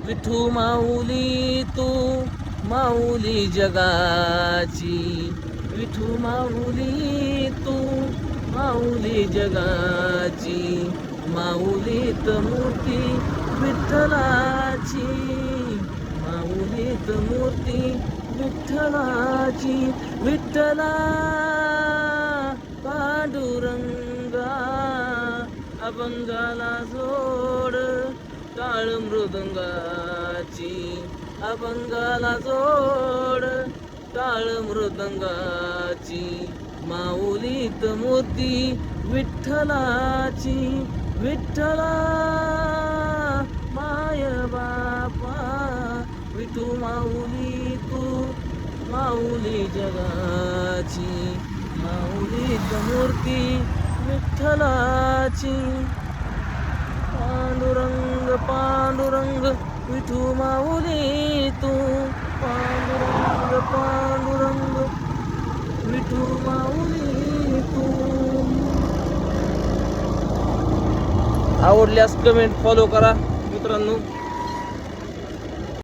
विठू माऊली तू माऊली जगाची, विठू माऊली तू माऊली जगाची, माऊलीत मूर्ती विठ्ठलाची, माऊलीत मूर्ती विठ्ठलाची. विठ्ठला पांडुरंगा अभंगाला जोड टाळ मृदंगाची, अभंगाला जोड टाळ मृदंगाची, माऊलीत मूर्ती विठ्ठलाची. विठ्ठला माय बापा विठू माऊली तू माऊली जगाची, माऊलीत मूर्ती विठ्ठलाची. पांडुरंग पांडुरंग विठू माऊली तू, पांडुरंग पांडुरंग विठू माऊली तू. आवडल्यास कमेंट फॉलो करा मित्रांनो.